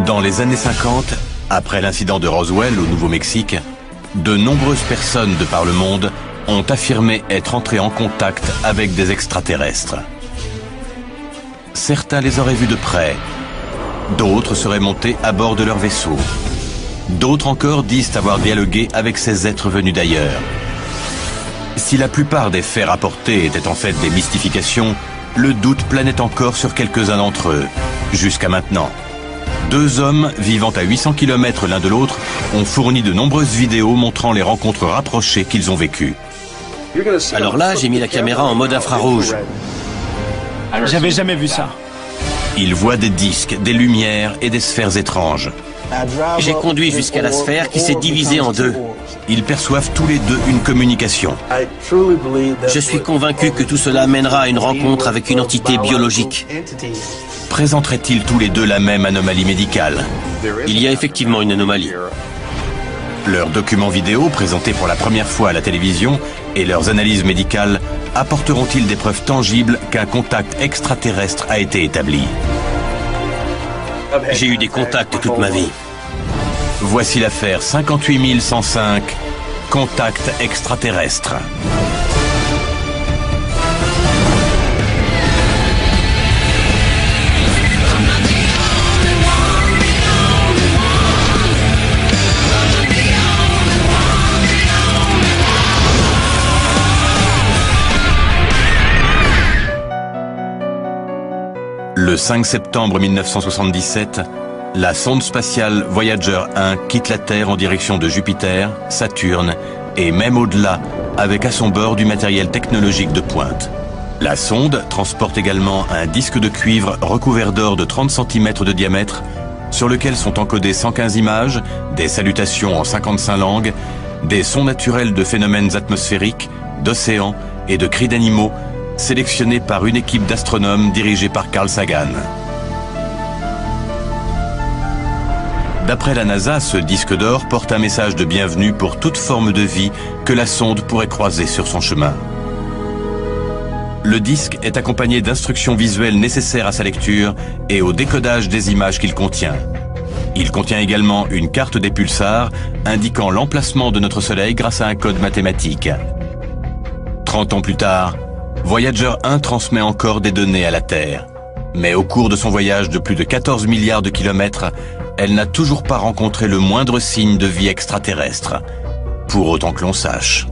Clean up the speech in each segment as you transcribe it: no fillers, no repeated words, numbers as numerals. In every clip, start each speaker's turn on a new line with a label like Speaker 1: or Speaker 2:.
Speaker 1: Dans les années 50, après l'incident de Roswell au Nouveau-Mexique, de nombreuses personnes de par le monde ont affirmé être entrées en contact avec des extraterrestres. Certains les auraient vus de près, d'autres seraient montés à bord de leur vaisseau. D'autres encore disent avoir dialogué avec ces êtres venus d'ailleurs. Si la plupart des faits rapportés étaient en fait des mystifications, le doute planait encore sur quelques-uns d'entre eux, jusqu'à maintenant. Deux hommes vivant à 800 km l'un de l'autre ont fourni de nombreuses vidéos montrant les rencontres rapprochées qu'ils ont vécues.
Speaker 2: Alors là, j'ai mis la caméra en mode infrarouge.
Speaker 3: J'avais jamais vu ça.
Speaker 1: Ils voient des disques, des lumières et des sphères étranges.
Speaker 2: J'ai conduit jusqu'à la sphère qui s'est divisée en deux.
Speaker 1: Ils perçoivent tous les deux une communication.
Speaker 2: Je suis convaincu que tout cela mènera à une rencontre avec une entité biologique.
Speaker 1: Présenteraient-ils tous les deux la même anomalie médicale?
Speaker 2: Il y a effectivement une anomalie.
Speaker 1: Leurs documents vidéo, présentés pour la première fois à la télévision, et leurs analyses médicales, apporteront-ils des preuves tangibles qu'un contact extraterrestre a été établi?
Speaker 2: J'ai eu des contacts toute ma vie.
Speaker 1: Voici l'affaire 58105, contact extraterrestre. Le 5 septembre 1977, la sonde spatiale Voyager 1 quitte la Terre en direction de Jupiter, Saturne et même au-delà, avec à son bord du matériel technologique de pointe. La sonde transporte également un disque de cuivre recouvert d'or de 30 cm de diamètre, sur lequel sont encodées 115 images, des salutations en 55 langues, des sons naturels de phénomènes atmosphériques, d'océans et de cris d'animaux, sélectionné par une équipe d'astronomes dirigée par Carl Sagan. D'après la NASA, ce disque d'or porte un message de bienvenue pour toute forme de vie que la sonde pourrait croiser sur son chemin. Le disque est accompagné d'instructions visuelles nécessaires à sa lecture et au décodage des images qu'il contient. Il contient également une carte des pulsars indiquant l'emplacement de notre Soleil grâce à un code mathématique. 30 ans plus tard, Voyager 1 transmet encore des données à la Terre. Mais au cours de son voyage de plus de 14 milliards de kilomètres, elle n'a toujours pas rencontré le moindre signe de vie extraterrestre, pour autant que l'on sache.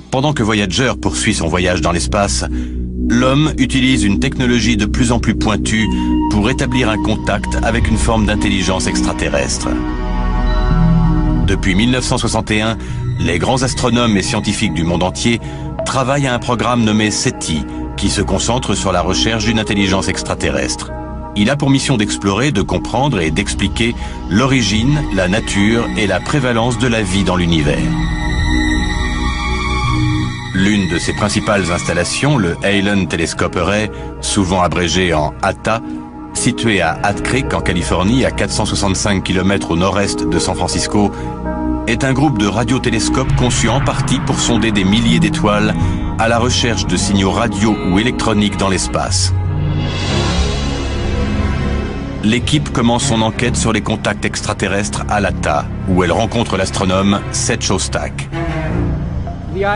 Speaker 1: Pendant que Voyager poursuit son voyage dans l'espace, l'homme utilise une technologie de plus en plus pointue pour établir un contact avec une forme d'intelligence extraterrestre. Depuis 1961, les grands astronomes et scientifiques du monde entier travaillent à un programme nommé SETI, qui se concentre sur la recherche d'une intelligence extraterrestre. Il a pour mission d'explorer, de comprendre et d'expliquer l'origine, la nature et la prévalence de la vie dans l'univers. L'une de ses principales installations, le Allen Telescope Array, souvent abrégé en ATA, situé à Hat Creek en Californie, à 465 km au nord-est de San Francisco, est un groupe de radiotélescopes conçu en partie pour sonder des milliers d'étoiles à la recherche de signaux radio ou électroniques dans l'espace. L'équipe commence son enquête sur les contacts extraterrestres à l'ATA, où elle rencontre l'astronome Seth Shostak.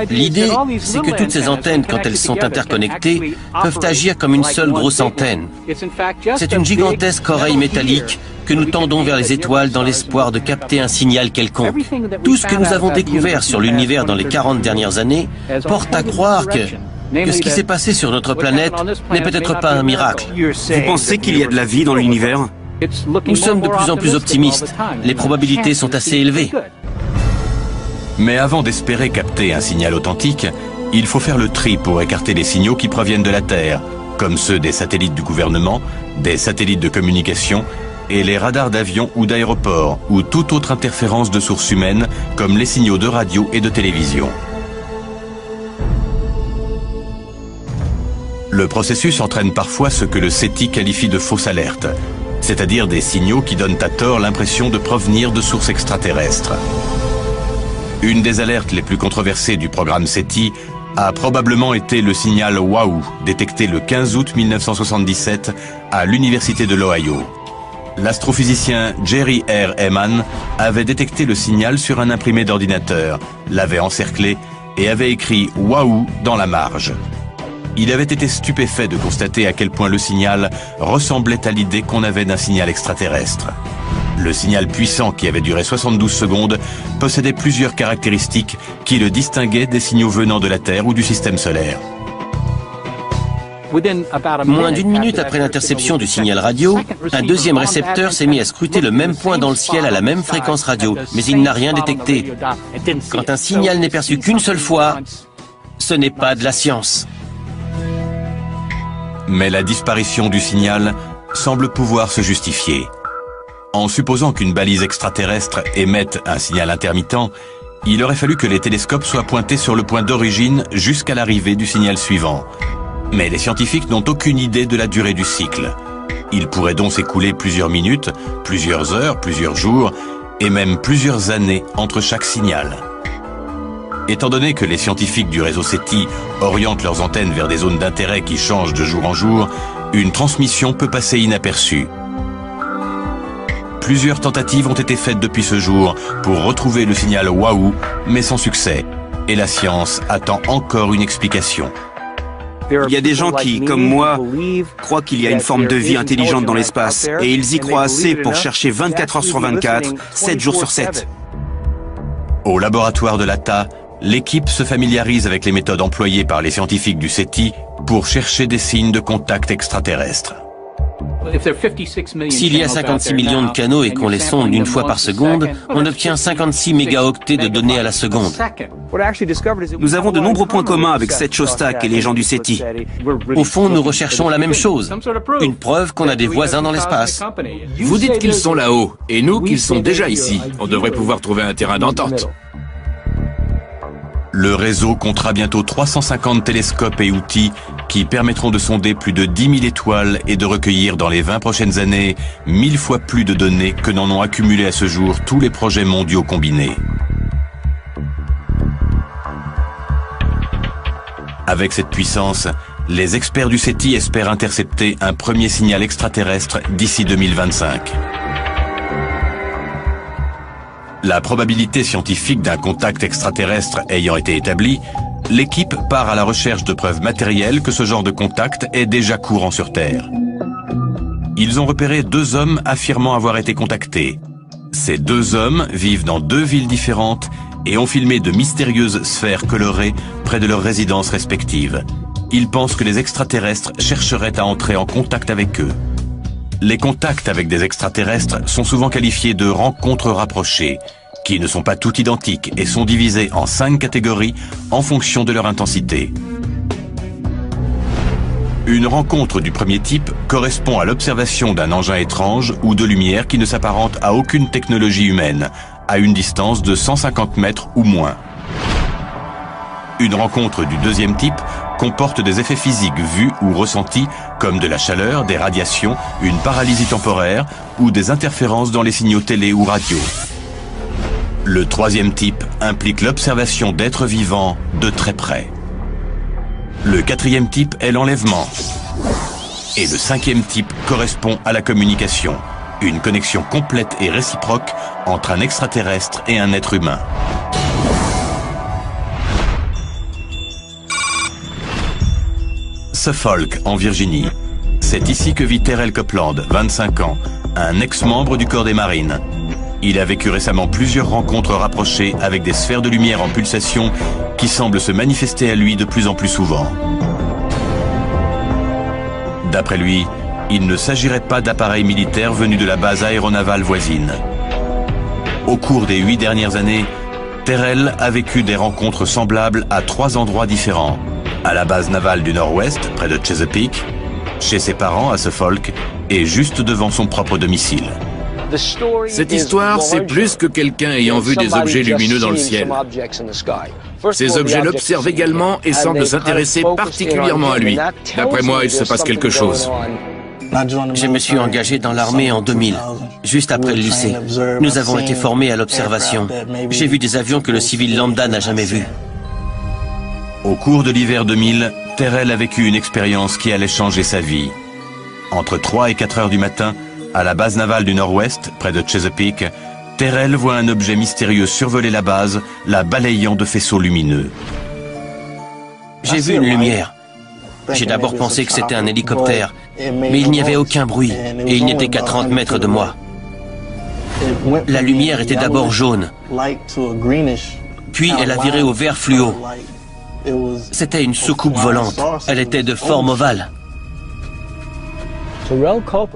Speaker 2: L'idée, c'est que toutes ces antennes, quand elles sont interconnectées, peuvent agir comme une seule grosse antenne. C'est une gigantesque oreille métallique que nous tendons vers les étoiles dans l'espoir de capter un signal quelconque. Tout ce que nous avons découvert sur l'univers dans les 40 dernières années porte à croire que ce qui s'est passé sur notre planète n'est peut-être pas un miracle.
Speaker 4: Vous pensez qu'il y a de la vie dans l'univers?
Speaker 2: Nous sommes de plus en plus optimistes. Les probabilités sont assez élevées.
Speaker 1: Mais avant d'espérer capter un signal authentique, il faut faire le tri pour écarter les signaux qui proviennent de la Terre, comme ceux des satellites du gouvernement, des satellites de communication et les radars d'avions ou d'aéroports, ou toute autre interférence de sources humaines, comme les signaux de radio et de télévision. Le processus entraîne parfois ce que le SETI qualifie de fausses alertes, c'est-à-dire des signaux qui donnent à tort l'impression de provenir de sources extraterrestres. Une des alertes les plus controversées du programme SETI a probablement été le signal WAHU, détecté le 15 août 1977 à l'Université de l'Ohio. L'astrophysicien Jerry R. Ehman avait détecté le signal sur un imprimé d'ordinateur, l'avait encerclé et avait écrit WAHU dans la marge. Il avait été stupéfait de constater à quel point le signal ressemblait à l'idée qu'on avait d'un signal extraterrestre. Le signal puissant, qui avait duré 72 secondes, possédait plusieurs caractéristiques qui le distinguaient des signaux venant de la Terre ou du système solaire.
Speaker 2: Moins d'une minute après l'interception du signal radio, un deuxième récepteur s'est mis à scruter le même point dans le ciel à la même fréquence radio, mais il n'a rien détecté. Quand un signal n'est perçu qu'une seule fois, ce n'est pas de la science.
Speaker 1: Mais la disparition du signal semble pouvoir se justifier. En supposant qu'une balise extraterrestre émette un signal intermittent, il aurait fallu que les télescopes soient pointés sur le point d'origine jusqu'à l'arrivée du signal suivant. Mais les scientifiques n'ont aucune idée de la durée du cycle. Il pourrait donc s'écouler plusieurs minutes, plusieurs heures, plusieurs jours, et même plusieurs années entre chaque signal. Étant donné que les scientifiques du réseau SETI orientent leurs antennes vers des zones d'intérêt qui changent de jour en jour, une transmission peut passer inaperçue. Plusieurs tentatives ont été faites depuis ce jour pour retrouver le signal WAHU, mais sans succès. Et la science attend encore une explication.
Speaker 4: Il y a des gens qui, comme moi, croient qu'il y a une forme de vie intelligente dans l'espace, et ils y croient assez pour chercher 24 heures sur 24, 7 jours sur 7.
Speaker 1: Au laboratoire de l'ATA, l'équipe se familiarise avec les méthodes employées par les scientifiques du SETI pour chercher des signes de contact extraterrestre.
Speaker 2: S'il y a 56 millions de canaux et qu'on les sonde une fois par seconde, on obtient 56 mégaoctets de données à la seconde.
Speaker 4: Nous avons de nombreux points communs avec Seth Shostak et les gens du SETI.
Speaker 2: Au fond, nous recherchons la même chose, une preuve qu'on a des voisins dans l'espace.
Speaker 5: Vous dites qu'ils sont là-haut, et nous qu'ils sont déjà ici. On devrait pouvoir trouver un terrain d'entente.
Speaker 1: Le réseau comptera bientôt 350 télescopes et outils qui permettront de sonder plus de 10 000 étoiles et de recueillir dans les 20 prochaines années 1000 fois plus de données que n'en ont accumulé à ce jour tous les projets mondiaux combinés. Avec cette puissance, les experts du SETI espèrent intercepter un premier signal extraterrestre d'ici 2025. La probabilité scientifique d'un contact extraterrestre ayant été établie, l'équipe part à la recherche de preuves matérielles que ce genre de contact est déjà courant sur Terre. Ils ont repéré 2 hommes affirmant avoir été contactés. Ces 2 hommes vivent dans 2 villes différentes et ont filmé de mystérieuses sphères colorées près de leurs résidences respectives. Ils pensent que les extraterrestres chercheraient à entrer en contact avec eux. Les contacts avec des extraterrestres sont souvent qualifiés de rencontres rapprochées, qui ne sont pas toutes identiques et sont divisées en 5 catégories en fonction de leur intensité. Une rencontre du premier type correspond à l'observation d'un engin étrange ou de lumière qui ne s'apparente à aucune technologie humaine, à une distance de 150 mètres ou moins. Une rencontre du deuxième type comporte des effets physiques vus ou ressentis comme de la chaleur, des radiations, une paralysie temporaire ou des interférences dans les signaux télé ou radio. Le troisième type implique l'observation d'êtres vivants de très près. Le quatrième type est l'enlèvement. Et le cinquième type correspond à la communication, une connexion complète et réciproque entre un extraterrestre et un être humain. Suffolk, en Virginie. C'est ici que vit Terrell Copeland, 25 ans, un ex-membre du corps des marines. Il a vécu récemment plusieurs rencontres rapprochées avec des sphères de lumière en pulsation qui semblent se manifester à lui de plus en plus souvent. D'après lui, il ne s'agirait pas d'appareils militaires venus de la base aéronavale voisine. Au cours des 8 dernières années, Terrell a vécu des rencontres semblables à 3 endroits différents. À la base navale du Nord-Ouest, près de Chesapeake, chez ses parents à Suffolk et juste devant son propre domicile.
Speaker 5: Cette histoire, c'est plus que quelqu'un ayant vu des objets lumineux dans le ciel. Ces objets l'observent également et semblent s'intéresser particulièrement à lui. D'après moi, il se passe quelque chose.
Speaker 2: Je me suis engagé dans l'armée en 2000, juste après le lycée. Nous avons été formés à l'observation. J'ai vu des avions que le civil lambda n'a jamais vus.
Speaker 1: Au cours de l'hiver 2000, Terrell a vécu une expérience qui allait changer sa vie. Entre 3 et 4 heures du matin, à la base navale du Nord-Ouest, près de Chesapeake, Terrell voit un objet mystérieux survoler la base, la balayant de faisceaux lumineux.
Speaker 2: J'ai vu une lumière. J'ai d'abord pensé que c'était un hélicoptère, mais il n'y avait aucun bruit et il n'était qu'à 30 mètres de moi. La lumière était d'abord jaune, puis elle a viré au vert fluo. C'était une soucoupe volante. Elle était de forme ovale.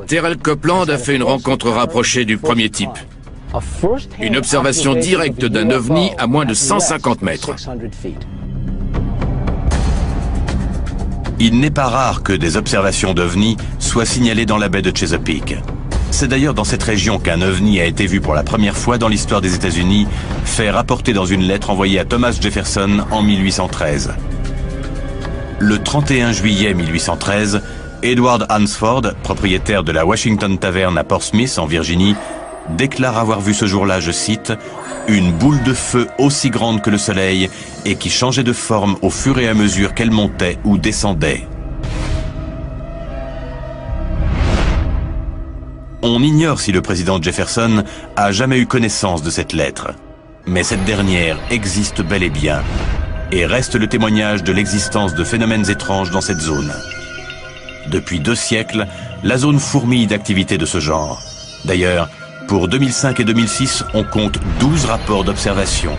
Speaker 5: Terrell Copeland a fait une rencontre rapprochée du premier type. Une observation directe d'un ovni à moins de 150 mètres.
Speaker 1: Il n'est pas rare que des observations d'ovnis soient signalées dans la baie de Chesapeake. C'est d'ailleurs dans cette région qu'un ovni a été vu pour la première fois dans l'histoire des États-Unis, fait rapporter dans une lettre envoyée à Thomas Jefferson en 1813. Le 31 juillet 1813, Edward Hansford, propriétaire de la Washington Tavern à Portsmouth en Virginie, déclare avoir vu ce jour-là, je cite, « une boule de feu aussi grande que le soleil et qui changeait de forme au fur et à mesure qu'elle montait ou descendait ». On ignore si le président Jefferson a jamais eu connaissance de cette lettre. Mais cette dernière existe bel et bien et reste le témoignage de l'existence de phénomènes étranges dans cette zone. Depuis 2 siècles, la zone fourmille d'activités de ce genre. D'ailleurs, pour 2005 et 2006, on compte 12 rapports d'observation.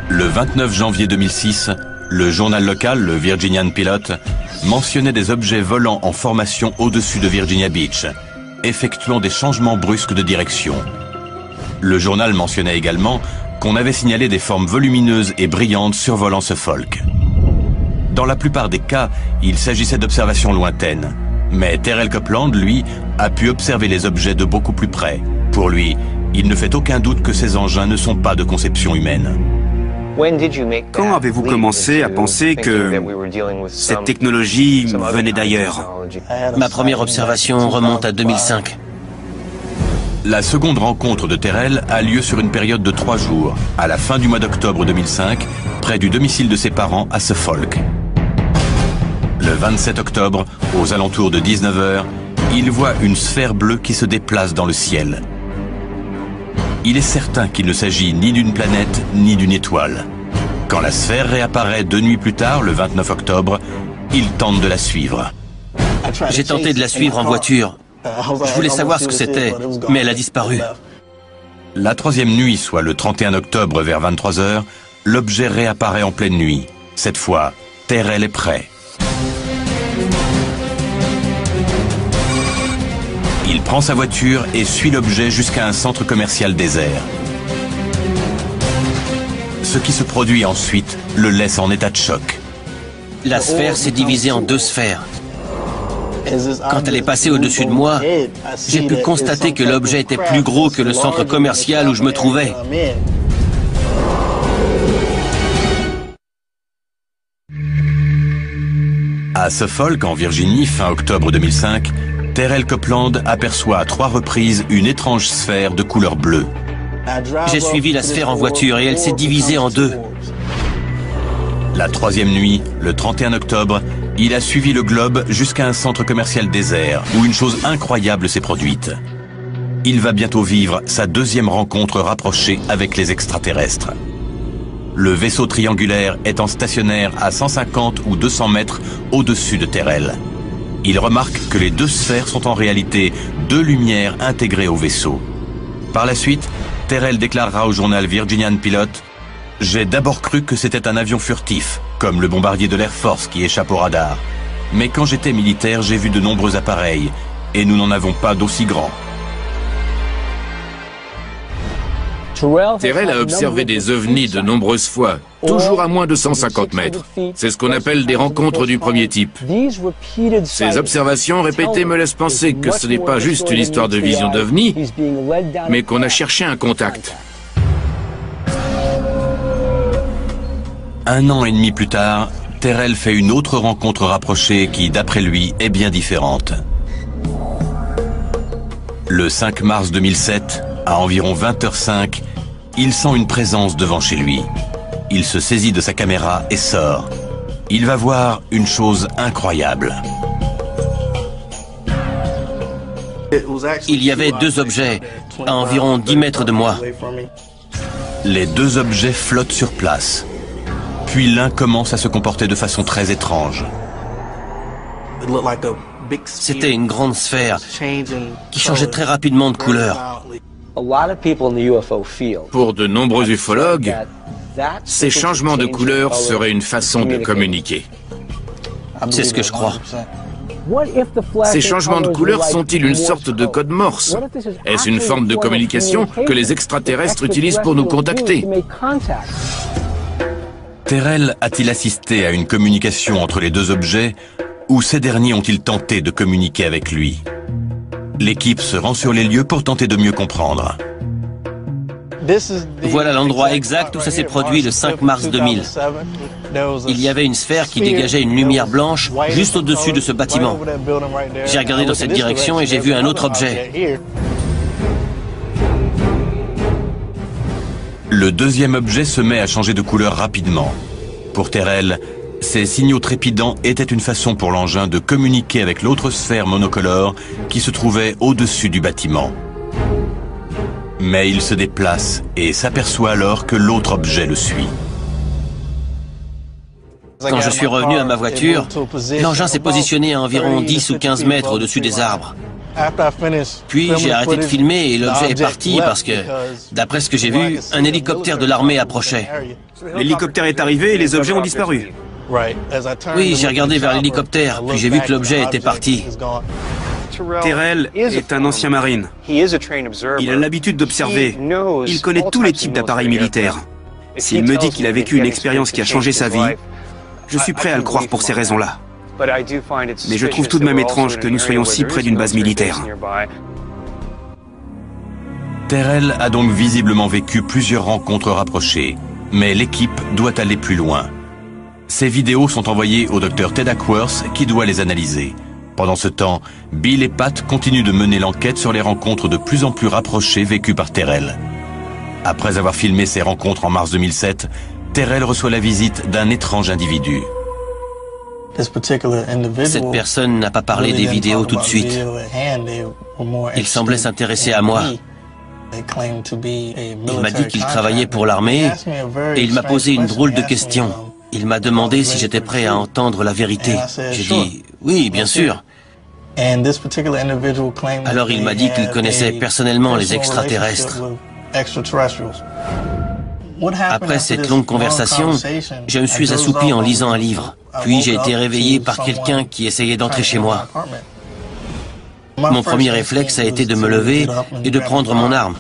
Speaker 1: Le 29 janvier 2006, le journal local, le Virginian Pilot, mentionnait des objets volants en formation au-dessus de Virginia Beach, effectuant des changements brusques de direction. Le journal mentionnait également qu'on avait signalé des formes volumineuses et brillantes survolant Suffolk. Dans la plupart des cas, il s'agissait d'observations lointaines. Mais Terrell Copeland, lui, a pu observer les objets de beaucoup plus près. Pour lui, il ne fait aucun doute que ces engins ne sont pas de conception humaine.
Speaker 4: Quand avez-vous commencé à penser que cette technologie venait d'ailleurs?
Speaker 2: Ma première observation remonte à 2005.
Speaker 1: La seconde rencontre de Terrell a lieu sur une période de 3 jours, à la fin du mois d'octobre 2005, près du domicile de ses parents à Suffolk. Le 27 octobre, aux alentours de 19 h, il voit une sphère bleue qui se déplace dans le ciel. Il est certain qu'il ne s'agit ni d'une planète ni d'une étoile. Quand la sphère réapparaît 2 nuits plus tard, le 29 octobre, il tente de la suivre.
Speaker 2: J'ai tenté de la suivre en voiture. Je voulais savoir ce que c'était, mais elle a disparu.
Speaker 1: La 3e nuit, soit le 31 octobre vers 23 h, l'objet réapparaît en pleine nuit. Cette fois, Terrell est prêt. Il prend sa voiture et suit l'objet jusqu'à un centre commercial désert. Ce qui se produit ensuite le laisse en état de choc.
Speaker 2: La sphère s'est divisée en 2 sphères. Quand elle est passée au-dessus de moi, j'ai pu constater que l'objet était plus gros que le centre commercial où je me trouvais.
Speaker 1: À Suffolk, en Virginie, fin octobre 2005, Terrell Copeland aperçoit à 3 reprises une étrange sphère de couleur bleue.
Speaker 2: J'ai suivi la sphère en voiture et elle s'est divisée en 2.
Speaker 1: La 3e nuit, le 31 octobre, il a suivi le globe jusqu'à un centre commercial désert où une chose incroyable s'est produite. Il va bientôt vivre sa 2e rencontre rapprochée avec les extraterrestres. Le vaisseau triangulaire étant stationnaire à 150 ou 200 mètres au-dessus de Terrell. Il remarque que les 2 sphères sont en réalité 2 lumières intégrées au vaisseau. Par la suite, Terrell déclarera au journal Virginian Pilot « J'ai d'abord cru que c'était un avion furtif, comme le bombardier de l'Air Force qui échappe au radar. Mais quand j'étais militaire, j'ai vu de nombreux appareils, et nous n'en avons pas d'aussi grands. »
Speaker 5: Terrell a observé des ovnis de nombreuses fois, toujours à moins de 150 mètres. C'est ce qu'on appelle des rencontres du premier type. Ces observations répétées me laissent penser que ce n'est pas juste une histoire de vision d'ovnis, mais qu'on a cherché un contact.
Speaker 1: 1 an et demi plus tard, Terrell fait une autre rencontre rapprochée qui, d'après lui, est bien différente. Le 5 mars 2007, à environ 20 h 05, il sent une présence devant chez lui. Il se saisit de sa caméra et sort. Il va voir une chose incroyable.
Speaker 2: Il y avait deux objets à environ 10 mètres de moi.
Speaker 1: Les deux objets flottent sur place. Puis l'un commence à se comporter de façon très étrange.
Speaker 2: C'était une grande sphère qui changeait très rapidement de couleur.
Speaker 5: Pour de nombreux ufologues, ces changements de couleur seraient une façon de communiquer.
Speaker 2: C'est ce que je crois.
Speaker 5: Ces changements de couleur sont-ils une sorte de code morse? Est-ce une forme de communication que les extraterrestres utilisent pour nous contacter?
Speaker 1: Terrell a-t-il assisté à une communication entre les deux objets ou ces derniers ont-ils tenté de communiquer avec lui? L'équipe se rend sur les lieux pour tenter de mieux comprendre.
Speaker 2: Voilà l'endroit exact où ça s'est produit le 5 mars 2000. Il y avait une sphère qui dégageait une lumière blanche juste au-dessus de ce bâtiment. J'ai regardé dans cette direction et j'ai vu un autre objet.
Speaker 1: Le deuxième objet se met à changer de couleur rapidement. Pour Terrell, ces signaux trépidants étaient une façon pour l'engin de communiquer avec l'autre sphère monocolore qui se trouvait au-dessus du bâtiment. Mais il se déplace et s'aperçoit alors que l'autre objet le suit.
Speaker 2: Quand je suis revenu à ma voiture, l'engin s'est positionné à environ 10 ou 15 mètres au-dessus des arbres. Puis j'ai arrêté de filmer et l'objet est parti parce que, d'après ce que j'ai vu, un hélicoptère de l'armée approchait.
Speaker 4: L'hélicoptère est arrivé et les objets ont disparu.
Speaker 2: Oui, j'ai regardé vers l'hélicoptère, puis j'ai vu que l'objet était parti.
Speaker 4: Terrell est un ancien marine. Il a l'habitude d'observer. Il connaît tous les types d'appareils militaires. S'il me dit qu'il a vécu une expérience qui a changé sa vie, je suis prêt à le croire pour ces raisons-là. Mais je trouve tout de même étrange que nous soyons si près d'une base militaire.
Speaker 1: Terrell a donc visiblement vécu plusieurs rencontres rapprochées, mais l'équipe doit aller plus loin. Ces vidéos sont envoyées au docteur Ted Ackworth qui doit les analyser. Pendant ce temps, Bill et Pat continuent de mener l'enquête sur les rencontres de plus en plus rapprochées vécues par Terrell. Après avoir filmé ces rencontres en mars 2007, Terrell reçoit la visite d'un étrange individu.
Speaker 2: Cette personne n'a pas parlé des vidéos tout de suite. Il semblait s'intéresser à moi. Il m'a dit qu'il travaillait pour l'armée et il m'a posé une drôle de question. Il m'a demandé si j'étais prêt à entendre la vérité. J'ai dit « oui, bien sûr ». Alors il m'a dit qu'il connaissait personnellement les extraterrestres. Après cette longue conversation, je me suis assoupi en lisant un livre. Puis j'ai été réveillé par quelqu'un qui essayait d'entrer chez moi. Mon premier réflexe a été de me lever et de prendre mon arme.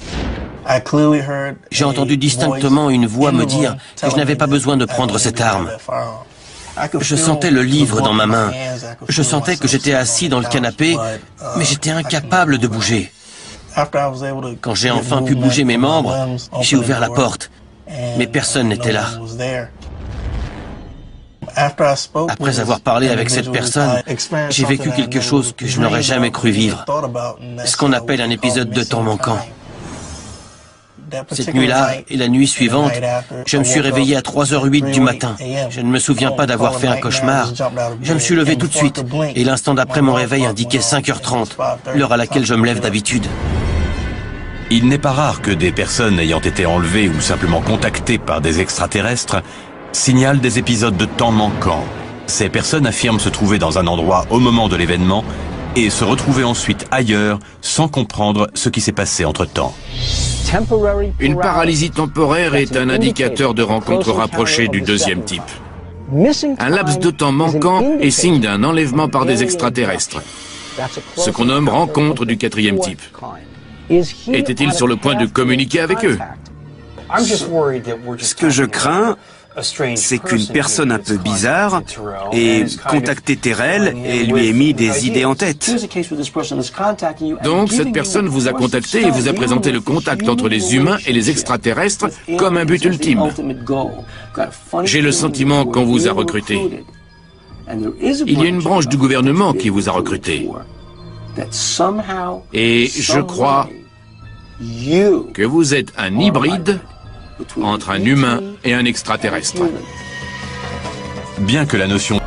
Speaker 2: J'ai entendu distinctement une voix me dire que je n'avais pas besoin de prendre cette arme. Je sentais le livre dans ma main. Je sentais que j'étais assis dans le canapé, mais j'étais incapable de bouger. Quand j'ai enfin pu bouger mes membres, j'ai ouvert la porte, mais personne n'était là. Après avoir parlé avec cette personne, j'ai vécu quelque chose que je n'aurais jamais cru vivre. Ce qu'on appelle un épisode de temps manquant. Cette nuit-là et la nuit suivante, je me suis réveillé à 3h08 du matin. Je ne me souviens pas d'avoir fait un cauchemar. Je me suis levé tout de suite et l'instant d'après mon réveil indiquait 5h30, l'heure à laquelle je me lève d'habitude.
Speaker 1: Il n'est pas rare que des personnes ayant été enlevées ou simplement contactées par des extraterrestres signalent des épisodes de temps manquants. Ces personnes affirment se trouver dans un endroit au moment de l'événement et se retrouver ensuite ailleurs sans comprendre ce qui s'est passé entre-temps.
Speaker 5: Une paralysie temporaire est un indicateur de rencontre rapprochée du deuxième type. Un laps de temps manquant est signe d'un enlèvement par des extraterrestres, ce qu'on nomme rencontre du quatrième type. Était-il sur le point de communiquer avec eux?
Speaker 4: Ce que je crains, c'est qu'une personne un peu bizarre ait contacté Terrell et lui ait mis des idées en tête.
Speaker 5: Donc cette personne vous a contacté et vous a présenté le contact entre les humains et les extraterrestres comme un but ultime. J'ai le sentiment qu'on vous a recruté. Il y a une branche du gouvernement qui vous a recruté. Et je crois que vous êtes un hybride entre un humain et un extraterrestre.
Speaker 1: Bien que la notion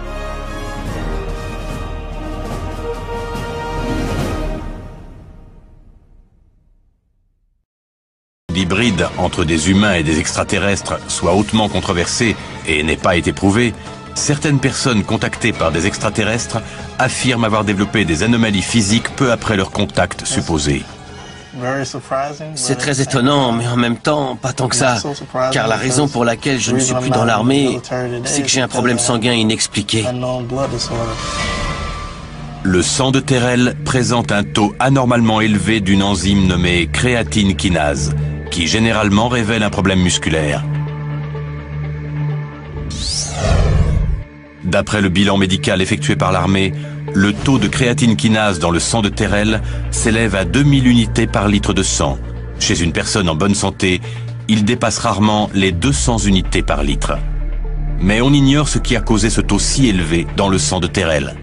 Speaker 1: d'hybride entre des humains et des extraterrestres soit hautement controversée et n'ait pas été prouvée, certaines personnes contactées par des extraterrestres affirment avoir développé des anomalies physiques peu après leur contact supposé.
Speaker 2: C'est très étonnant, mais en même temps, pas tant que ça. Car la raison pour laquelle je ne suis plus dans l'armée, c'est que j'ai un problème sanguin inexpliqué.
Speaker 1: Le sang de Terrell présente un taux anormalement élevé d'une enzyme nommée créatine kinase, qui généralement révèle un problème musculaire. D'après le bilan médical effectué par l'armée, le taux de créatine kinase dans le sang de Terrell s'élève à 2000 unités par litre de sang. Chez une personne en bonne santé, il dépasse rarement les 200 unités par litre. Mais on ignore ce qui a causé ce taux si élevé dans le sang de Terrell.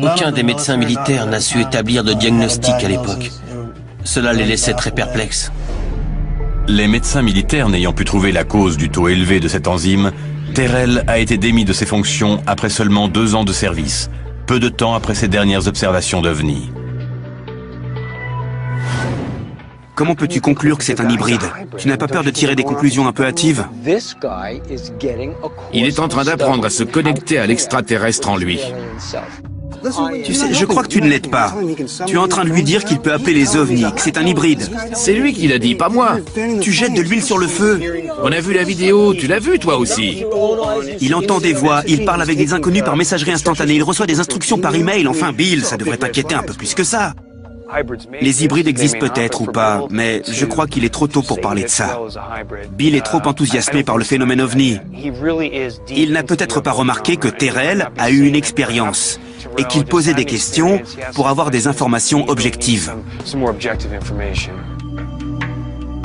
Speaker 2: Aucun des médecins militaires n'a su établir de diagnostic à l'époque. Cela les laissait très perplexes.
Speaker 1: Les médecins militaires n'ayant pu trouver la cause du taux élevé de cette enzyme, Terrell a été démis de ses fonctions après seulement 2 ans de service, peu de temps après ses dernières observations d'OVNI.
Speaker 4: Comment peux-tu conclure que c'est un hybride? Tu n'as pas peur de tirer des conclusions un peu hâtives?
Speaker 5: Il est en train d'apprendre à se connecter à l'extraterrestre en lui.
Speaker 4: Tu sais, je crois que tu ne l'aides pas. Tu es en train de lui dire qu'il peut appeler les ovnis, que c'est un hybride.
Speaker 5: C'est lui qui l'a dit, pas moi.
Speaker 4: Tu jettes de l'huile sur le feu.
Speaker 5: On a vu la vidéo, tu l'as vu toi aussi.
Speaker 4: Il entend des voix, il parle avec des inconnus par messagerie instantanée, il reçoit des instructions par email. Enfin, Bill, ça devrait t'inquiéter un peu plus que ça. Les hybrides existent peut-être ou pas, mais je crois qu'il est trop tôt pour parler de ça. Bill est trop enthousiasmé par le phénomène OVNI. Il n'a peut-être pas remarqué que Terrell a eu une expérience et qu'il posait des questions pour avoir des informations objectives.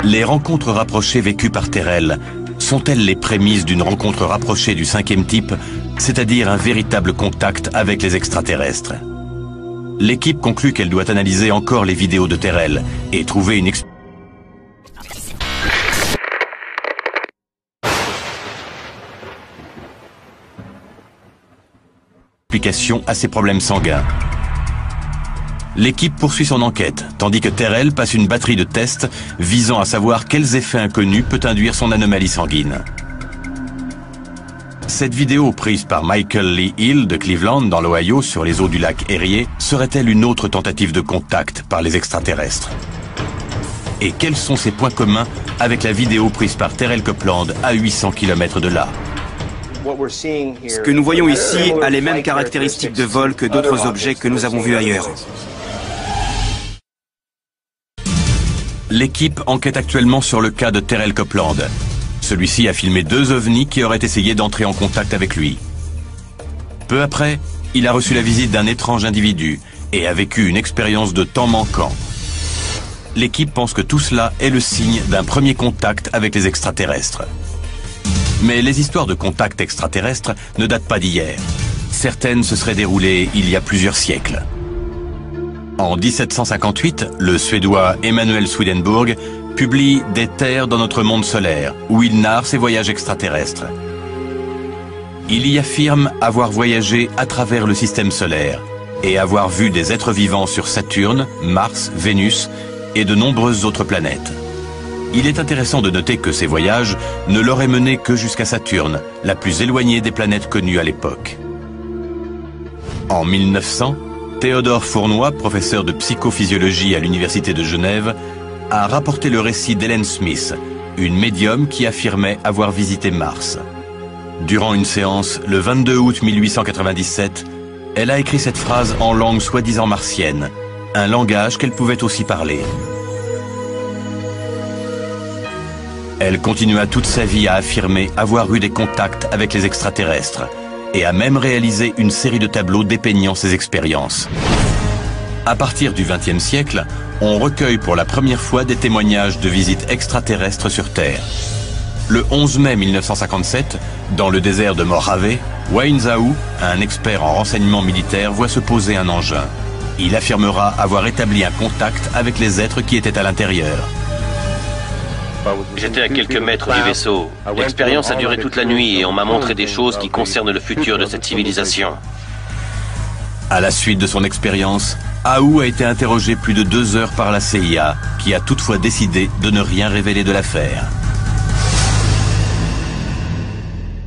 Speaker 1: Les rencontres rapprochées vécues par Terrell sont-elles les prémices d'une rencontre rapprochée du 5e type, c'est-à-dire un véritable contact avec les extraterrestres? L'équipe conclut qu'elle doit analyser encore les vidéos de Terrell et trouver une explication à ses problèmes sanguins. L'équipe poursuit son enquête, tandis que Terrell passe une batterie de tests visant à savoir quels effets inconnus peut induire son anomalie sanguine. Cette vidéo prise par Michael Lee Hill de Cleveland dans l'Ohio sur les eaux du lac Erie serait-elle une autre tentative de contact par les extraterrestres? Et quels sont ses points communs avec la vidéo prise par Terrell Copeland à 800 km de là?
Speaker 4: Ce que nous voyons ici a les mêmes caractéristiques de vol que d'autres objets que nous avons vus ailleurs.
Speaker 1: L'équipe enquête actuellement sur le cas de Terrell Copeland. Celui-ci a filmé 2 ovnis qui auraient essayé d'entrer en contact avec lui. Peu après, il a reçu la visite d'un étrange individu et a vécu une expérience de temps manquant. L'équipe pense que tout cela est le signe d'un premier contact avec les extraterrestres. Mais les histoires de contact extraterrestre ne datent pas d'hier. Certaines se seraient déroulées il y a plusieurs siècles. En 1758, le Suédois Emanuel Swedenborg publie Des terres dans notre monde solaire, où il narre ses voyages extraterrestres. Il y affirme avoir voyagé à travers le système solaire et avoir vu des êtres vivants sur Saturne, Mars, Vénus et de nombreuses autres planètes. Il est intéressant de noter que ces voyages ne l'auraient mené que jusqu'à Saturne, la plus éloignée des planètes connues à l'époque. En 1900, Théodore Fournoy, professeur de psychophysiologie à l'Université de Genève, a rapporté le récit d'Helen Smith, une médium qui affirmait avoir visité Mars. Durant une séance, le 22 août 1897, elle a écrit cette phrase en langue soi-disant martienne, un langage qu'elle pouvait aussi parler. Elle continua toute sa vie à affirmer avoir eu des contacts avec les extraterrestres et a même réalisé une série de tableaux dépeignant ses expériences. À partir du XXe siècle, on recueille pour la première fois des témoignages de visites extraterrestres sur Terre. Le 11 mai 1957, dans le désert de Mojave, Wayne Zhao, un expert en renseignement militaire, voit se poser un engin. Il affirmera avoir établi un contact avec les êtres qui étaient à l'intérieur.
Speaker 2: J'étais à quelques mètres du vaisseau. L'expérience a duré toute la nuit et on m'a montré des choses qui concernent le futur de cette civilisation.
Speaker 1: À la suite de son expérience, Aou a été interrogé plus de 2 heures par la CIA, qui a toutefois décidé de ne rien révéler de l'affaire.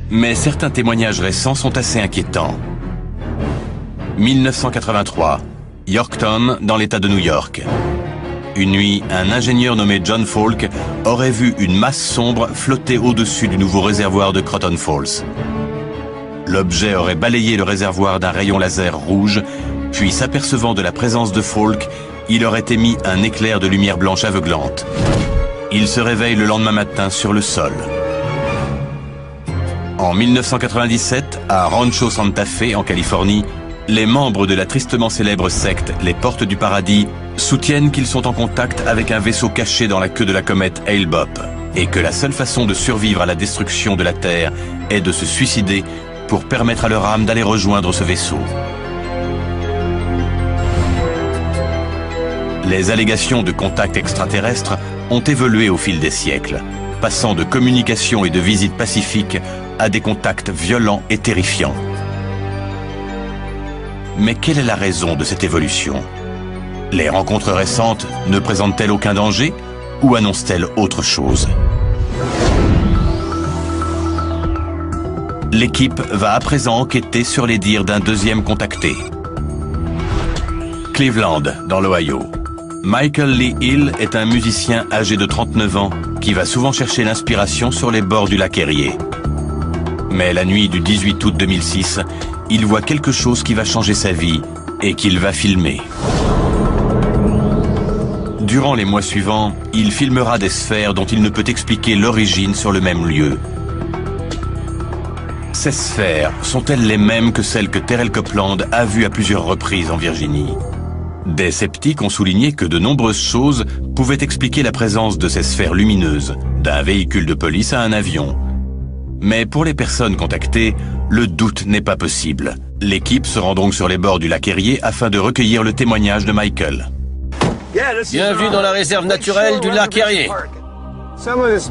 Speaker 1: Mais certains témoignages récents sont assez inquiétants. 1983, Yorktown, dans l'État de New York. Une nuit, un ingénieur nommé John Falk aurait vu une masse sombre flotter au-dessus du nouveau réservoir de Croton Falls. L'objet aurait balayé le réservoir d'un rayon laser rouge, puis s'apercevant de la présence de Falk, il aurait émis un éclair de lumière blanche aveuglante. Il se réveille le lendemain matin sur le sol. En 1997, à Rancho Santa Fe, en Californie, les membres de la tristement célèbre secte Les Portes du Paradis soutiennent qu'ils sont en contact avec un vaisseau caché dans la queue de la comète Hale-Bopp et que la seule façon de survivre à la destruction de la Terre est de se suicider pour permettre à leur âme d'aller rejoindre ce vaisseau. Les allégations de contact extraterrestre ont évolué au fil des siècles, passant de communication et de visites pacifiques à des contacts violents et terrifiants. Mais quelle est la raison de cette évolution? Les rencontres récentes ne présentent-elles aucun danger ou annoncent-elles autre chose? L'équipe va à présent enquêter sur les dires d'un deuxième contacté. Cleveland, dans l'Ohio. Michael Lee Hill est un musicien âgé de 39 ans qui va souvent chercher l'inspiration sur les bords du lac Erie. Mais la nuit du 18 août 2006, il voit quelque chose qui va changer sa vie et qu'il va filmer. Durant les mois suivants, il filmera des sphères dont il ne peut expliquer l'origine sur le même lieu. Ces sphères sont-elles les mêmes que celles que Terrell Copeland a vues à plusieurs reprises en Virginie? Des sceptiques ont souligné que de nombreuses choses pouvaient expliquer la présence de ces sphères lumineuses, d'un véhicule de police à un avion. Mais pour les personnes contactées, le doute n'est pas possible. L'équipe se rend donc sur les bords du lac Erie afin de recueillir le témoignage de Michael.
Speaker 2: Bienvenue dans la réserve naturelle du lac Erie.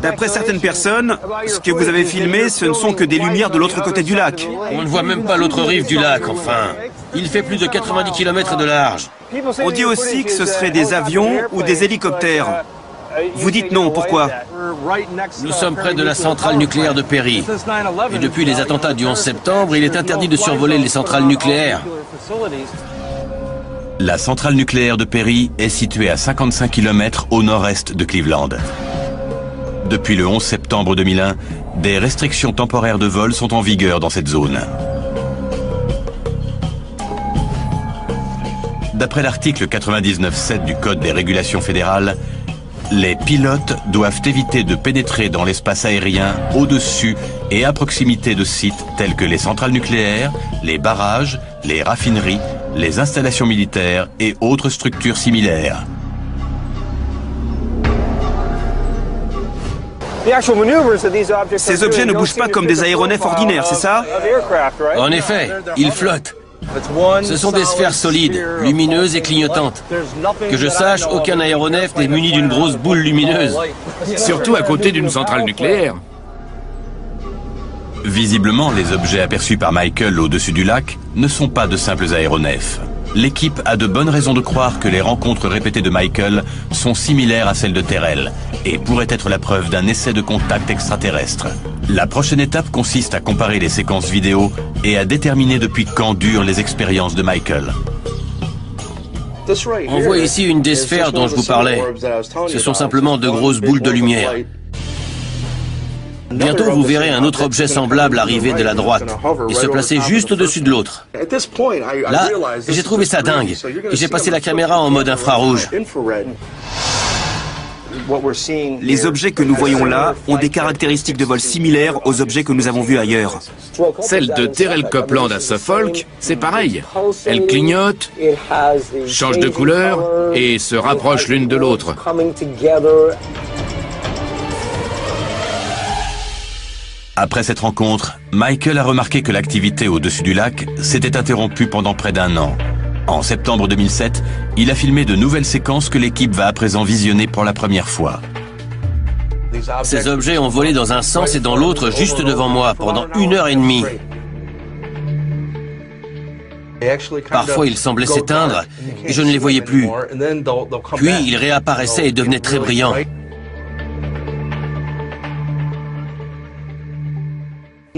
Speaker 4: D'après certaines personnes, ce que vous avez filmé, ce ne sont que des lumières de l'autre côté du lac.
Speaker 2: On ne voit même pas l'autre rive du lac, enfin. Il fait plus de 90 km de large.
Speaker 4: On dit aussi que ce seraient des avions ou des hélicoptères. Vous dites non, pourquoi?
Speaker 2: Nous sommes près de la centrale nucléaire de Perry. Et depuis les attentats du 11 septembre, il est interdit de survoler les centrales nucléaires.
Speaker 1: La centrale nucléaire de Perry est située à 55 km au nord-est de Cleveland. Depuis le 11 septembre 2001, des restrictions temporaires de vol sont en vigueur dans cette zone. D'après l'article 99.7 du Code des régulations fédérales, les pilotes doivent éviter de pénétrer dans l'espace aérien au-dessus et à proximité de sites tels que les centrales nucléaires, les barrages, les raffineries, les installations militaires et autres structures similaires.
Speaker 4: Ces objets ne bougent pas comme des aéronefs ordinaires, c'est ça?
Speaker 2: En effet, ils flottent. Ce sont des sphères solides, lumineuses et clignotantes. Que je sache, aucun aéronef n'est muni d'une grosse boule lumineuse.
Speaker 5: Surtout à côté d'une centrale nucléaire.
Speaker 1: Visiblement, les objets aperçus par Michael au-dessus du lac ne sont pas de simples aéronefs. L'équipe a de bonnes raisons de croire que les rencontres répétées de Michael sont similaires à celles de Terrell et pourraient être la preuve d'un essai de contact extraterrestre. La prochaine étape consiste à comparer les séquences vidéo et à déterminer depuis quand durent les expériences de Michael.
Speaker 2: On voit ici une des sphères dont je vous parlais. Ce sont simplement de grosses boules de lumière. Bientôt, vous verrez un autre objet semblable arriver de la droite et se placer juste au-dessus de l'autre. Là, j'ai trouvé ça dingue et j'ai passé la caméra en mode infrarouge.
Speaker 4: Les objets que nous voyons là ont des caractéristiques de vol similaires aux objets que nous avons vus ailleurs.
Speaker 5: Celle de Terrell Copeland à Suffolk, c'est pareil. Elle clignote, change de couleur et se rapproche l'une de l'autre.
Speaker 1: Après cette rencontre, Michael a remarqué que l'activité au-dessus du lac s'était interrompue pendant près d'1 an. En septembre 2007, il a filmé de nouvelles séquences que l'équipe va à présent visionner pour la première fois.
Speaker 2: Ces objets ont volé dans un sens et dans l'autre juste devant moi pendant 1h30. Parfois, ils semblaient s'éteindre et je ne les voyais plus. Puis, ils réapparaissaient et devenaient très brillants.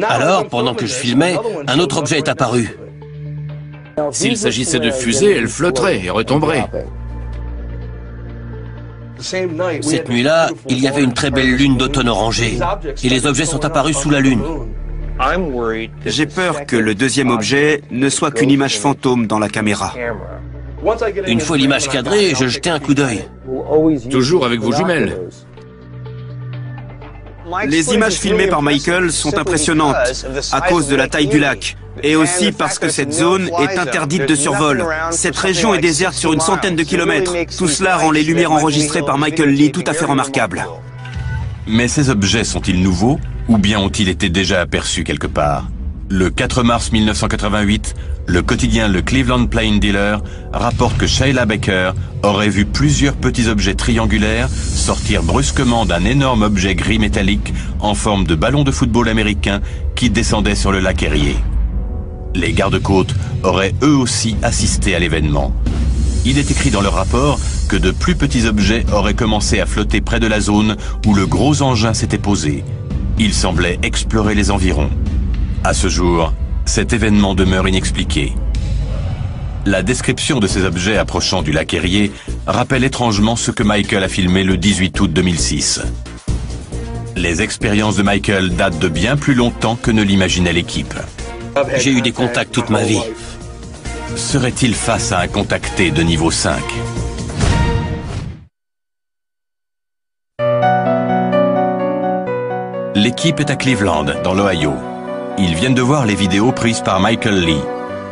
Speaker 2: Alors, pendant que je filmais, un autre objet est apparu.
Speaker 5: S'il s'agissait de fusées, elles flotteraient et retomberaient.
Speaker 2: Cette nuit-là, il y avait une très belle lune d'automne orangée. Et les objets sont apparus sous la lune.
Speaker 4: J'ai peur que le deuxième objet ne soit qu'une image fantôme dans la caméra.
Speaker 2: Une fois l'image cadrée, je jetai un coup d'œil.
Speaker 5: Toujours avec vos jumelles.
Speaker 4: Les images filmées par Michael sont impressionnantes à cause de la taille du lac et aussi parce que cette zone est interdite de survol. Cette région est déserte sur une centaine de kilomètres. Tout cela rend les lumières enregistrées par Michael Lee tout à fait remarquables.
Speaker 1: Mais ces objets sont-ils nouveaux ou bien ont-ils été déjà aperçus quelque part? Le 4 mars 1988, le quotidien Le Cleveland Plain Dealer rapporte que Sheila Baker aurait vu plusieurs petits objets triangulaires sortir brusquement d'un énorme objet gris métallique en forme de ballon de football américain qui descendait sur le lac Erie. Les gardes-côtes auraient eux aussi assisté à l'événement. Il est écrit dans leur rapport que de plus petits objets auraient commencé à flotter près de la zone où le gros engin s'était posé. Il semblait explorer les environs. À ce jour, cet événement demeure inexpliqué. La description de ces objets approchant du lac Erie rappelle étrangement ce que Michael a filmé le 18 août 2006. Les expériences de Michael datent de bien plus longtemps que ne l'imaginait l'équipe.
Speaker 2: J'ai eu des contacts toute ma vie.
Speaker 1: Serait-il face à un contacté de niveau 5? L'équipe est à Cleveland, dans l'Ohio. Ils viennent de voir les vidéos prises par Michael Lee,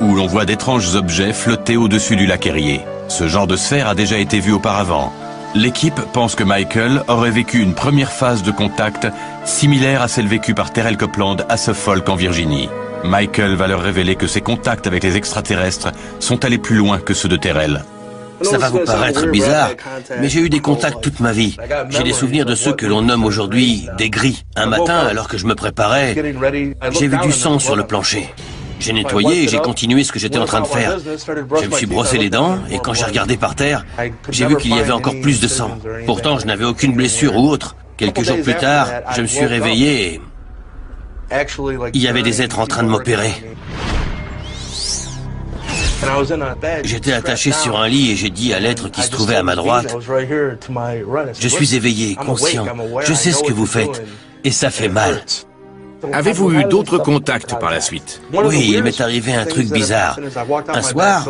Speaker 1: où l'on voit d'étranges objets flotter au-dessus du lac Erie. Ce genre de sphère a déjà été vu auparavant. L'équipe pense que Michael aurait vécu une première phase de contact similaire à celle vécue par Terrell Copeland à Suffolk en Virginie. Michael va leur révéler que ses contacts avec les extraterrestres sont allés plus loin que ceux de Terrell.
Speaker 2: Ça va vous paraître bizarre, mais j'ai eu des contacts toute ma vie. J'ai des souvenirs de ceux que l'on nomme aujourd'hui des gris. Un matin, alors que je me préparais, j'ai vu du sang sur le plancher. J'ai nettoyé et j'ai continué ce que j'étais en train de faire. Je me suis brossé les dents et quand j'ai regardé par terre, j'ai vu qu'il y avait encore plus de sang. Pourtant, je n'avais aucune blessure ou autre. Quelques jours plus tard, je me suis réveillé et il y avait des êtres en train de m'opérer. J'étais attaché sur un lit et j'ai dit à l'être qui se trouvait à ma droite, « Je suis éveillé, conscient, je sais ce que vous faites, et ça fait mal. »
Speaker 5: Avez-vous eu d'autres contacts par la suite?
Speaker 2: Oui, il m'est arrivé un truc bizarre. Un soir,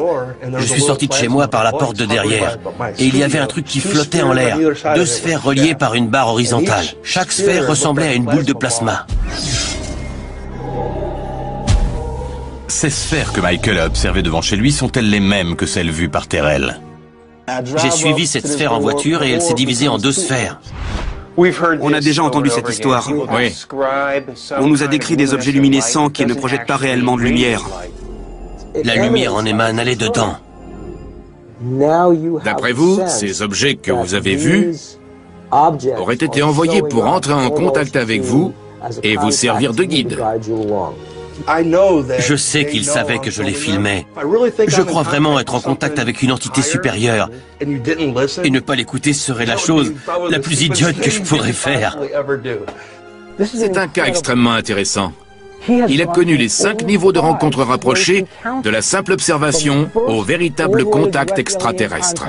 Speaker 2: je suis sorti de chez moi par la porte de derrière, et il y avait un truc qui flottait en l'air, 2 sphères reliées par une barre horizontale. Chaque sphère ressemblait à une boule de plasma.
Speaker 1: Ces sphères que Michael a observées devant chez lui sont-elles les mêmes que celles vues par Terrell?
Speaker 2: J'ai suivi cette sphère en voiture et elle s'est divisée en 2 sphères.
Speaker 4: On a déjà entendu cette histoire.
Speaker 5: Oui.
Speaker 4: On nous a décrit des objets luminescents qui ne projettent pas réellement de lumière.
Speaker 2: La lumière en émane, elle est dedans.
Speaker 5: D'après vous, ces objets que vous avez vus auraient été envoyés pour entrer en contact avec vous et vous servir de guide.
Speaker 2: Je sais qu'ils savaient que je les filmais. Je crois vraiment être en contact avec une entité supérieure. Et ne pas l'écouter serait la chose la plus idiote que je pourrais faire.
Speaker 5: C'est un cas extrêmement intéressant. Il a connu les 5 niveaux de rencontres rapprochées, de la simple observation au véritable contact extraterrestre.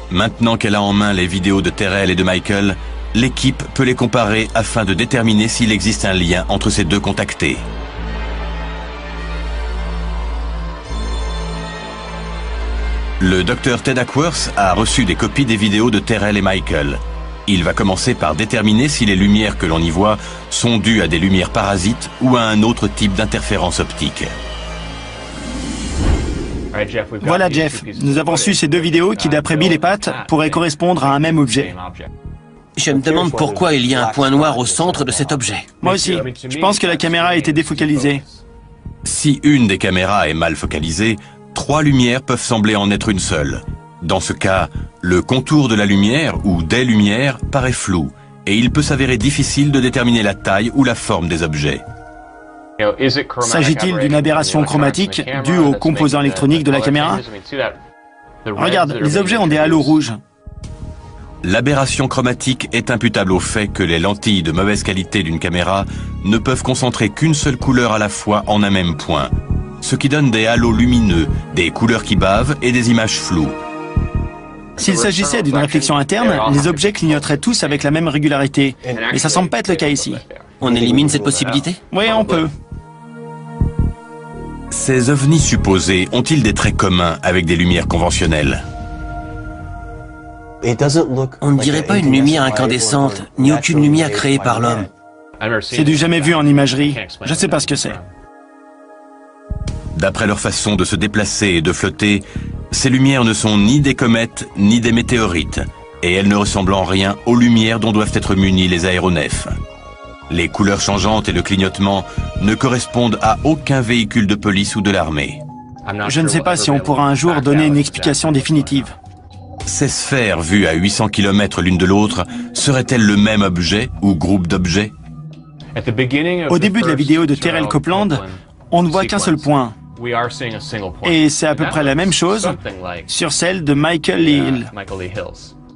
Speaker 1: Maintenant qu'elle a en main les vidéos de Terrell et de Michael, l'équipe peut les comparer afin de déterminer s'il existe un lien entre ces 2 contactés. Le docteur Ted Ackworth a reçu des copies des vidéos de Terrell et Michael. Il va commencer par déterminer si les lumières que l'on y voit sont dues à des lumières parasites ou à un autre type d'interférence optique.
Speaker 3: Voilà Jeff, nous avons su ces 2 vidéos qui d'après Bill et Pat pourraient correspondre à un même objet.
Speaker 2: Je me demande pourquoi il y a un point noir au centre de cet objet.
Speaker 3: Moi aussi, je pense que la caméra a été défocalisée.
Speaker 1: Si une des caméras est mal focalisée, 3 lumières peuvent sembler en être une seule. Dans ce cas, le contour de la lumière ou des lumières paraît flou et il peut s'avérer difficile de déterminer la taille ou la forme des objets.
Speaker 3: S'agit-il d'une aberration chromatique due aux composants électroniques de la caméra? Regarde, les objets ont des halos rouges.
Speaker 1: L'aberration chromatique est imputable au fait que les lentilles de mauvaise qualité d'une caméra ne peuvent concentrer qu'une seule couleur à la fois en un même point, ce qui donne des halos lumineux, des couleurs qui bavent et des images floues.
Speaker 3: S'il s'agissait d'une réflexion interne, les objets clignoteraient tous avec la même régularité. Mais ça semble pas être le cas ici.
Speaker 2: On élimine cette possibilité?
Speaker 3: Oui, on peut.
Speaker 1: Ces ovnis supposés ont-ils des traits communs avec des lumières conventionnelles?
Speaker 2: On ne dirait pas une lumière incandescente, ni aucune lumière créée par l'homme.
Speaker 3: C'est du jamais vu en imagerie. Je sais pas ce que c'est.
Speaker 1: D'après leur façon de se déplacer et de flotter, ces lumières ne sont ni des comètes ni des météorites, et elles ne ressemblent en rien aux lumières dont doivent être munis les aéronefs. Les couleurs changeantes et le clignotement ne correspondent à aucun véhicule de police ou de l'armée.
Speaker 3: Je ne sais pas si on pourra un jour donner une explication définitive.
Speaker 1: Ces sphères vues à 800 km l'une de l'autre seraient-elles le même objet ou groupe d'objets?
Speaker 3: Au début de la vidéo de Terrell Copeland, on ne voit qu'un seul point. Et c'est à peu près la même chose sur celle de Michael Lee Hill.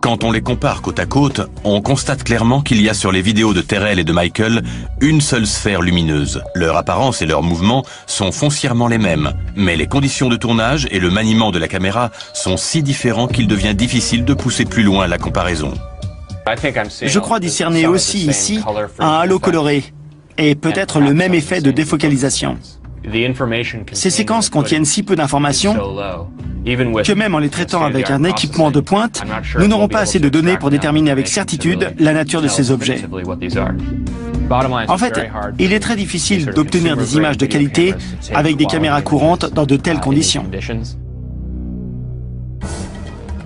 Speaker 1: Quand on les compare côte à côte, on constate clairement qu'il y a sur les vidéos de Terrell et de Michael une seule sphère lumineuse. Leur apparence et leurs mouvements sont foncièrement les mêmes, mais les conditions de tournage et le maniement de la caméra sont si différents qu'il devient difficile de pousser plus loin la comparaison.
Speaker 3: Je crois discerner aussi ici un halo coloré et peut-être le même effet de défocalisation. Ces séquences contiennent si peu d'informations que même en les traitant avec un équipement de pointe, nous n'aurons pas assez de données pour déterminer avec certitude la nature de ces objets. En fait, il est très difficile d'obtenir des images de qualité avec des caméras courantes dans de telles conditions.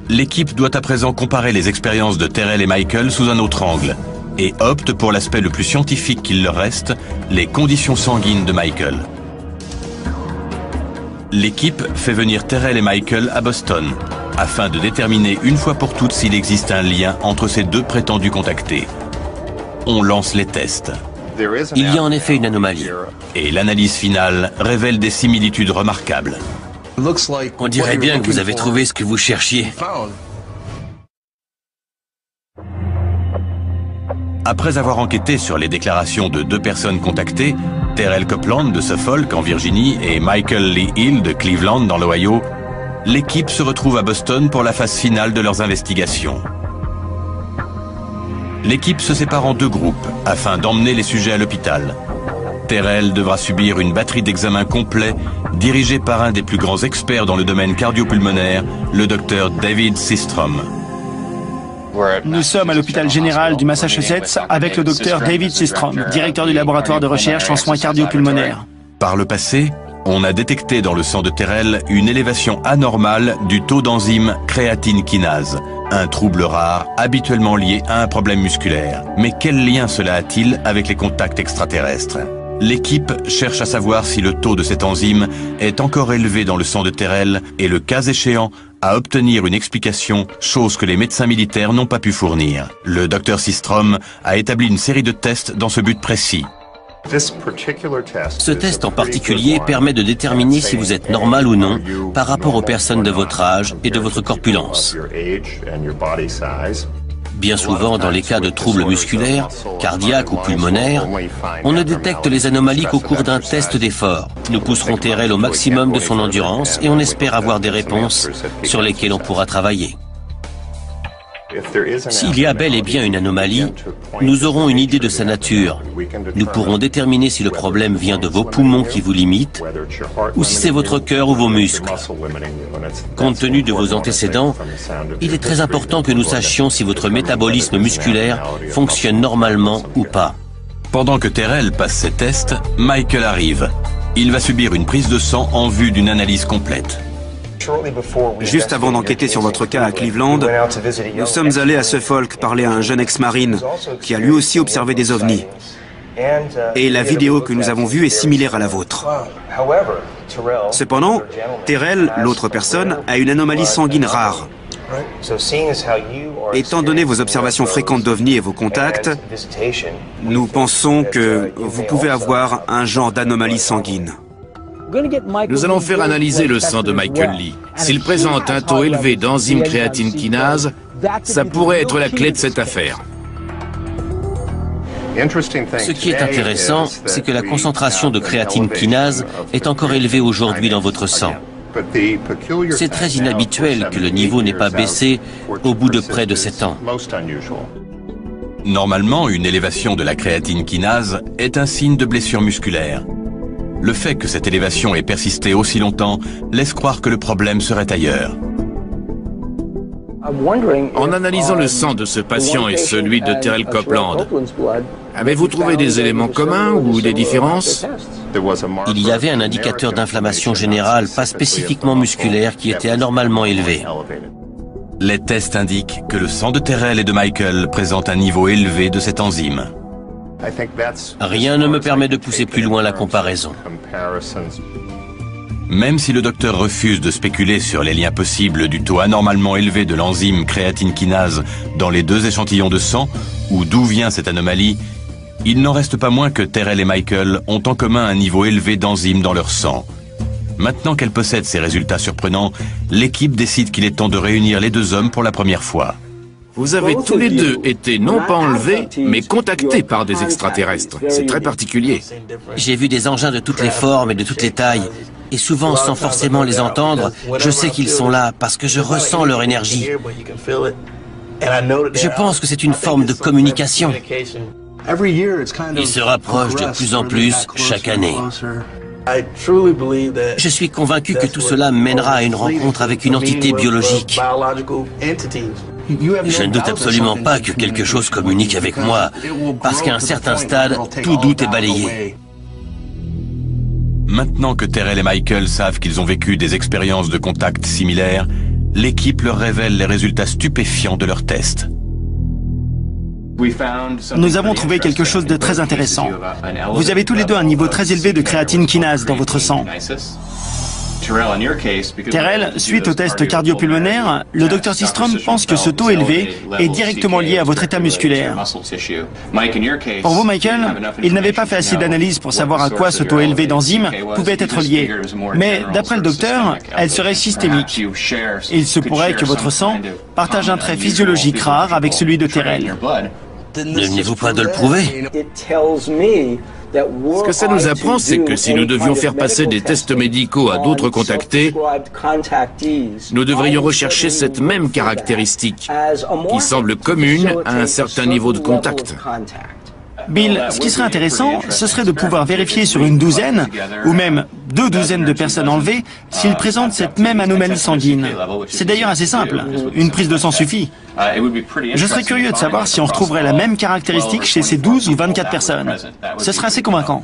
Speaker 1: L'équipe doit à présent comparer les expériences de Terrell et Michael sous un autre angle et opte pour l'aspect le plus scientifique qu'il leur reste, les conditions sanguines de Michael. L'équipe fait venir Terrell et Michael à Boston, afin de déterminer une fois pour toutes s'il existe un lien entre ces deux prétendus contactés. On lance les tests.
Speaker 2: Il y a en effet une anomalie.
Speaker 1: Et l'analyse finale révèle des similitudes remarquables.
Speaker 2: On dirait bien que vous avez trouvé ce que vous cherchiez.
Speaker 1: Après avoir enquêté sur les déclarations de deux personnes contactées, Terrell Copeland de Suffolk en Virginie et Michael Lee Hill de Cleveland dans l'Ohio, l'équipe se retrouve à Boston pour la phase finale de leurs investigations. L'équipe se sépare en deux groupes afin d'emmener les sujets à l'hôpital. Terrell devra subir une batterie d'examens complets dirigée par un des plus grands experts dans le domaine cardio-pulmonaire, le docteur David Sistrom.
Speaker 3: Nous sommes à l'hôpital général du Massachusetts avec le docteur David Sistrom, directeur du laboratoire de recherche en soins cardio-pulmonaires.
Speaker 1: Par le passé, on a détecté dans le sang de Terrell une élévation anormale du taux d'enzyme créatine kinase, un trouble rare habituellement lié à un problème musculaire. Mais quel lien cela a-t-il avec les contacts extraterrestres? L'équipe cherche à savoir si le taux de cette enzyme est encore élevé dans le sang de Terrell et, le cas échéant, à obtenir une explication, chose que les médecins militaires n'ont pas pu fournir. Le docteur Sistrom a établi une série de tests dans ce but précis.
Speaker 2: Ce test en particulier permet de déterminer si vous êtes normal ou non par rapport aux personnes de votre âge et de votre corpulence. Bien souvent, dans les cas de troubles musculaires, cardiaques ou pulmonaires, on ne détecte les anomalies qu'au cours d'un test d'effort. Nous pousserons Terrell au maximum de son endurance et on espère avoir des réponses sur lesquelles on pourra travailler. S'il y a bel et bien une anomalie, nous aurons une idée de sa nature. Nous pourrons déterminer si le problème vient de vos poumons qui vous limitent ou si c'est votre cœur ou vos muscles. Compte tenu de vos antécédents, il est très important que nous sachions si votre métabolisme musculaire fonctionne normalement ou pas.
Speaker 1: Pendant que Terrell passe ses tests, Michael arrive. Il va subir une prise de sang en vue d'une analyse complète.
Speaker 4: Juste avant d'enquêter sur votre cas à Cleveland, nous sommes allés à Suffolk parler à un jeune ex-marine qui a lui aussi observé des ovnis. Et la vidéo que nous avons vue est similaire à la vôtre. Cependant, Terrell, l'autre personne, a une anomalie sanguine rare. Étant donné vos observations fréquentes d'OVNI et vos contacts, nous pensons que vous pouvez avoir un genre d'anomalie sanguine.
Speaker 5: Nous allons faire analyser le sang de Michael Lee. S'il présente un taux élevé d'enzyme créatine kinase, ça pourrait être la clé de cette affaire.
Speaker 2: Ce qui est intéressant, c'est que la concentration de créatine kinase est encore élevée aujourd'hui dans votre sang. C'est très inhabituel que le niveau n'ait pas baissé au bout de près de 7 ans.
Speaker 1: Normalement, une élévation de la créatine kinase est un signe de blessure musculaire. Le fait que cette élévation ait persisté aussi longtemps laisse croire que le problème serait ailleurs.
Speaker 5: En analysant le sang de ce patient et celui de Terrell Copeland, avez-vous trouvé des éléments communs ou des différences?
Speaker 2: Il y avait un indicateur d'inflammation générale, pas spécifiquement musculaire, qui était anormalement élevé.
Speaker 1: Les tests indiquent que le sang de Terrell et de Michael présente un niveau élevé de cette enzyme.
Speaker 2: Rien ne me permet de pousser plus loin la comparaison.
Speaker 1: Même si le docteur refuse de spéculer sur les liens possibles du taux anormalement élevé de l'enzyme créatine kinase dans les deux échantillons de sang, ou d'où vient cette anomalie, il n'en reste pas moins que Terrell et Michael ont en commun un niveau élevé d'enzymes dans leur sang. Maintenant qu'elle possède ces résultats surprenants, l'équipe décide qu'il est temps de réunir les deux hommes pour la première fois.
Speaker 5: Vous avez tous les deux été non pas enlevés, mais contactés par des extraterrestres. C'est très particulier.
Speaker 2: J'ai vu des engins de toutes les formes et de toutes les tailles. Et souvent, sans forcément les entendre, je sais qu'ils sont là parce que je ressens leur énergie. Je pense que c'est une forme de communication. Ils se rapprochent de plus en plus chaque année. Je suis convaincu que tout cela mènera à une rencontre avec une entité biologique. Je ne doute absolument pas que quelque chose communique avec moi, parce qu'à un certain stade, tout doute est balayé.
Speaker 1: Maintenant que Terrell et Michael savent qu'ils ont vécu des expériences de contact similaires, l'équipe leur révèle les résultats stupéfiants de leurs tests.
Speaker 3: Nous avons trouvé quelque chose de très intéressant. Vous avez tous les deux un niveau très élevé de créatine kinase dans votre sang. Terrell, suite au test cardio-pulmonaire, le Dr Systrom pense que ce taux élevé est directement lié à votre état musculaire. Pour vous, Michael, il n'avait pas fait assez d'analyses pour savoir à quoi ce taux élevé d'enzymes pouvait être lié. Mais d'après le docteur, elle serait systémique. Il se pourrait que votre sang partage un trait physiologique rare avec celui de Terrell.
Speaker 2: Ne venez-vous pas de le prouver?
Speaker 5: Ce que ça nous apprend, c'est que si nous devions faire passer des tests médicaux à d'autres contactés, nous devrions rechercher cette même caractéristique, qui semble commune à un certain niveau de contact.
Speaker 3: Bill, ce qui serait intéressant, ce serait de pouvoir vérifier sur une douzaine, ou même 2 douzaines de personnes enlevées, s'ils présentent cette même anomalie sanguine. C'est d'ailleurs assez simple, une prise de sang suffit. Je serais curieux de savoir si on retrouverait la même caractéristique chez ces 12 ou 24 personnes. Ce serait assez convaincant.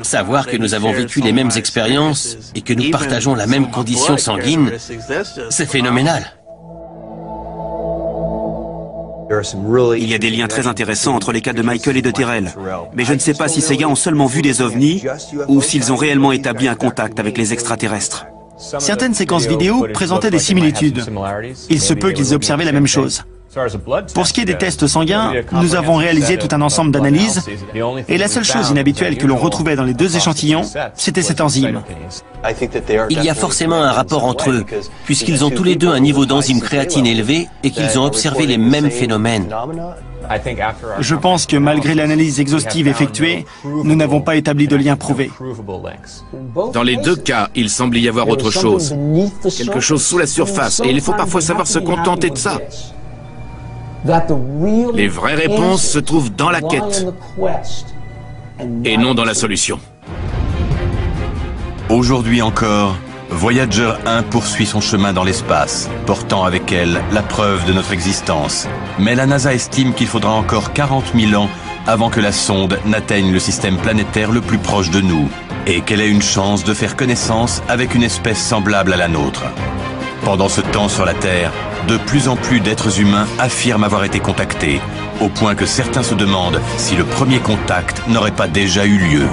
Speaker 2: Savoir que nous avons vécu les mêmes expériences et que nous partageons la même condition sanguine, c'est phénoménal.
Speaker 4: Il y a des liens très intéressants entre les cas de Michael et de Terrell. Mais je ne sais pas si ces gars ont seulement vu des ovnis ou s'ils ont réellement établi un contact avec les extraterrestres.
Speaker 3: Certaines séquences vidéo présentaient des similitudes. Il se peut qu'ils observaient la même chose. Pour ce qui est des tests sanguins, nous avons réalisé tout un ensemble d'analyses et la seule chose inhabituelle que l'on retrouvait dans les 2 échantillons, c'était cette enzyme.
Speaker 2: Il y a forcément un rapport entre eux, puisqu'ils ont tous les deux un niveau d'enzyme créatine élevé et qu'ils ont observé les mêmes phénomènes.
Speaker 3: Je pense que malgré l'analyse exhaustive effectuée, nous n'avons pas établi de lien prouvé.
Speaker 5: Dans les 2 cas, il semble y avoir autre chose. Quelque chose sous la surface, et il faut parfois savoir se contenter de ça. Les vraies réponses se trouvent dans la quête et non dans la solution.
Speaker 1: Aujourd'hui encore, Voyager 1 poursuit son chemin dans l'espace, portant avec elle la preuve de notre existence. Mais la NASA estime qu'il faudra encore 40 000 ans avant que la sonde n'atteigne le système planétaire le plus proche de nous, et qu'elle ait une chance de faire connaissance avec une espèce semblable à la nôtre. Pendant ce temps sur la Terre, de plus en plus d'êtres humains affirment avoir été contactés, au point que certains se demandent si le premier contact n'aurait pas déjà eu lieu.